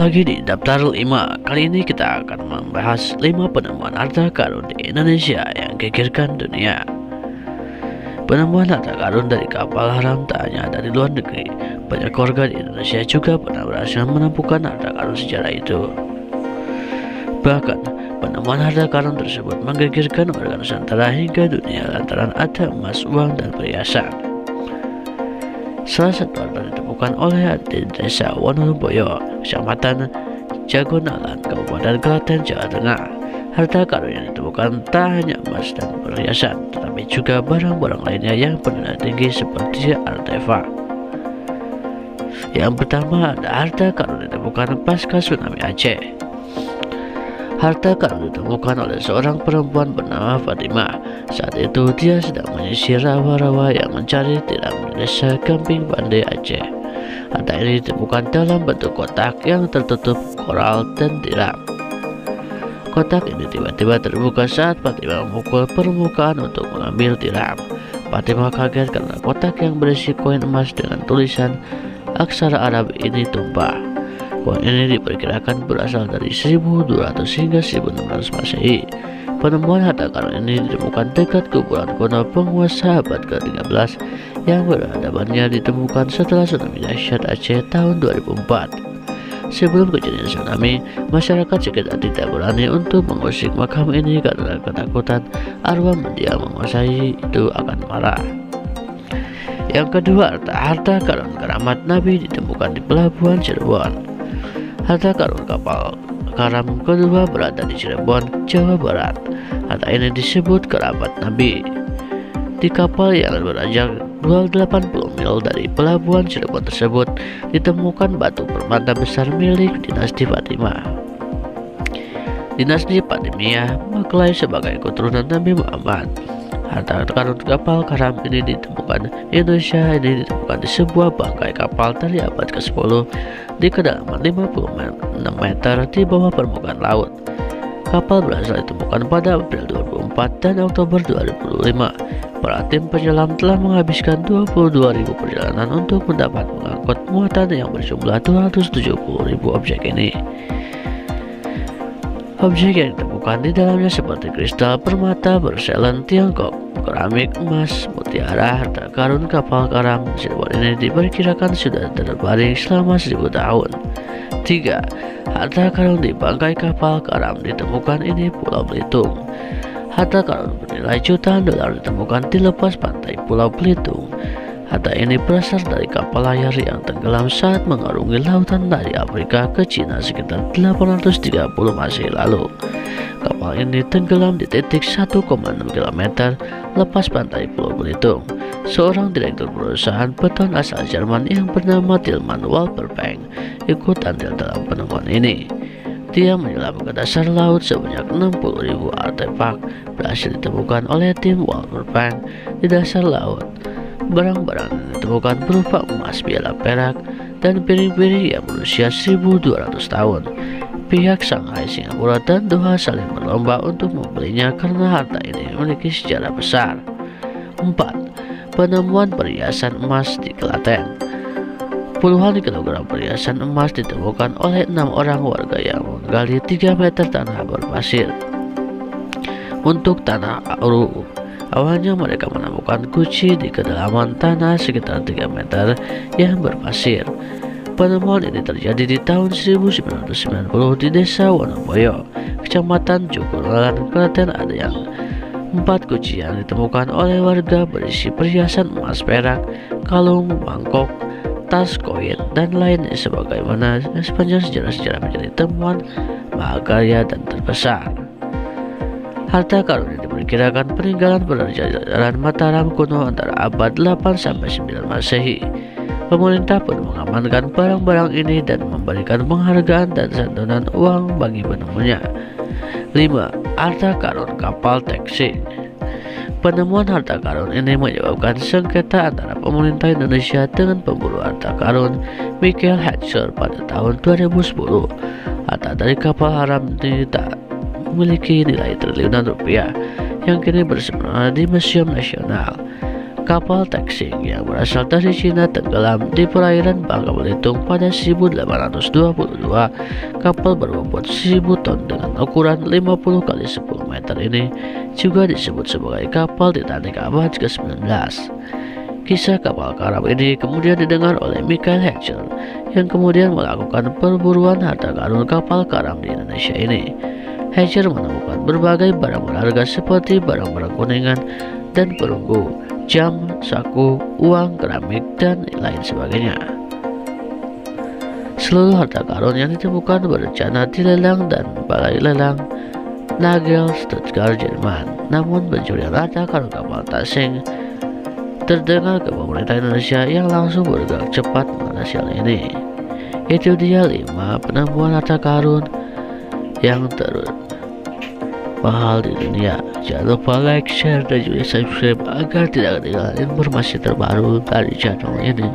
Lagi di daftar 5, kali ini kita akan membahas 5 penemuan harta karun di Indonesia yang gegerkan dunia. Penemuan harta karun dari kapal haram tak hanya dari luar negeri, banyak keluarga di Indonesia juga pernah berhasil menemukan harta karun sejarah itu. Bahkan, penemuan harta karun tersebut menggegerkan warga Nusantara hingga dunia lantaran ada emas, uang, dan perhiasan. Salah satu harta ditemukan oleh di desa Wonoboyo, Kecamatan Jagonalan, Kabupaten Klaten, Jawa Tengah. Harta karun yang ditemukan tak hanya emas dan perhiasan, tetapi juga barang-barang lainnya yang bernilai tinggi seperti artefak. Yang pertama ada harta karun ditemukan pasca tsunami Aceh. Harta karun ditemukan oleh seorang perempuan bernama Fatimah. Saat itu dia sedang menyisir rawa-rawa yang mencari tiram di desa Gamping Pandai, Aceh. Harta ini ditemukan dalam bentuk kotak yang tertutup koral dan tiram. Kotak ini tiba-tiba terbuka saat Fatimah memukul permukaan untuk mengambil tiram. Fatimah kaget karena kotak yang berisi koin emas dengan tulisan aksara Arab ini tumpah. Koin ini diperkirakan berasal dari 1200 hingga 1600 Masehi. Penemuan harta karun ini ditemukan dekat kuburan kuno penguasa abad ke-13 yang peradabannya ditemukan setelah tsunami dahsyat Aceh tahun 2004. Sebelum kejadian tsunami, masyarakat sekitar tidak berani untuk mengusik makam ini karena ketakutan arwah mendiang menguasai itu akan marah. Yang kedua, harta karun keramat Nabi ditemukan di pelabuhan Cirebon. Harta karun kapal karam kedua berada di Cirebon, Jawa Barat. Harta ini disebut kerabat Nabi. Di kapal yang beranjak 280 mil dari pelabuhan Cirebon tersebut ditemukan batu permata besar milik dinasti Fatimah. Dinasti Fatimiyah mengklaim sebagai keturunan Nabi Muhammad. Harta karun kapal karam ini ditemukan Indonesia ini ditemukan di sebuah bangkai kapal dari abad ke-10 di kedalaman 56 meter di bawah permukaan laut. Kapal berhasil ditemukan pada April 2004 dan Oktober 2005. Para tim penyelam telah menghabiskan 22.000 perjalanan untuk mendapat mengangkut muatan yang berjumlah 270.000 objek ini. Objek yang ditemukan di dalamnya seperti kristal, permata, porselen Tiongkok, keramik, emas, mutiara. Harta karun kapal karam Cirebon ini diperkirakan sudah terbaring selama 1000 tahun. 3. Harta karun di bangkai kapal karam ditemukan ini Pulau Belitung. Harta karun bernilai jutaan dolar ditemukan di lepas pantai Pulau Belitung. Harta ini berasal dari kapal layar yang tenggelam saat mengarungi lautan dari Afrika ke Cina sekitar 830 Masehi lalu. Kapal ini tenggelam di titik 1,6 km lepas pantai Pulau Belitung. Seorang direktur perusahaan beton asal Jerman yang bernama Tilman Walperbank ikut andil dalam penemuan ini. Dia menyelam ke dasar laut sebanyak 60.000 artefak berhasil ditemukan oleh tim Walperbank di dasar laut. Barang-barang yang ditemukan berupa emas, piala perak, dan piring-piring yang berusia 1200 tahun. Pihak Shanghai, Singapura, dan Doha saling berlomba untuk membelinya karena harta ini memiliki sejarah besar. 4. Penemuan perhiasan emas di Klaten. Puluhan kilogram perhiasan emas ditemukan oleh 6 orang warga yang menggali 3 meter tanah berpasir untuk tanah uru. Awalnya mereka menemukan kunci di kedalaman tanah sekitar 3 meter yang berpasir. Penemuan ini terjadi di tahun 1990 di desa Wonoboyo, Kecamatan Jagonalan, Klaten. Ada yang 4 kunci yang ditemukan oleh warga berisi perhiasan emas, perak, kalung, mangkok, tas, koin, dan lainnya sebagaimana sepanjang sejarah menjadi temuan mahakarya dan terbesar. Harta karun ini diperkirakan peninggalan Penjajahan Mataram kuno antara abad 8 sampai 9 Masehi. Pemerintah pun mengamankan barang-barang ini dan memberikan penghargaan dan santunan uang bagi penemunya. 5. Harta karun kapal Texik. Penemuan harta karun ini menyebabkan sengketa antara pemerintah Indonesia dengan pemburu harta karun Michael Hatcher pada tahun 2010. Harta dari kapal haram ini tak memiliki nilai triliunan rupiah yang kini bersemayam di Museum Nasional. Kapal Taxing yang berasal dari Cina tenggelam di perairan Bangka Belitung pada 1822. Kapal berbobot 1000 ton dengan ukuran 50 kali 10 meter ini juga disebut sebagai kapal Titanic abad ke-19. Kisah kapal karam ini kemudian didengar oleh Michael Hatcher yang kemudian melakukan perburuan harta karun kapal karam di Indonesia ini. Hatcher menemukan berbagai barang berharga seperti barang-barang kuningan dan perunggu, jam, saku, uang, keramik, dan lain sebagainya. Seluruh harta karun yang ditemukan berencana dilelang dan balai lelang Nagel Stuttgart, Jerman. Namun pencurian harta karun kapal Taxing terdengar ke pemerintah Indonesia yang langsung bergerak cepat mengatasi hal ini. Itu dia 5 penemuan harta karun yang termahal di dunia. Jangan lupa like, share, dan juga subscribe agar tidak ketinggalan informasi terbaru dari channel ini.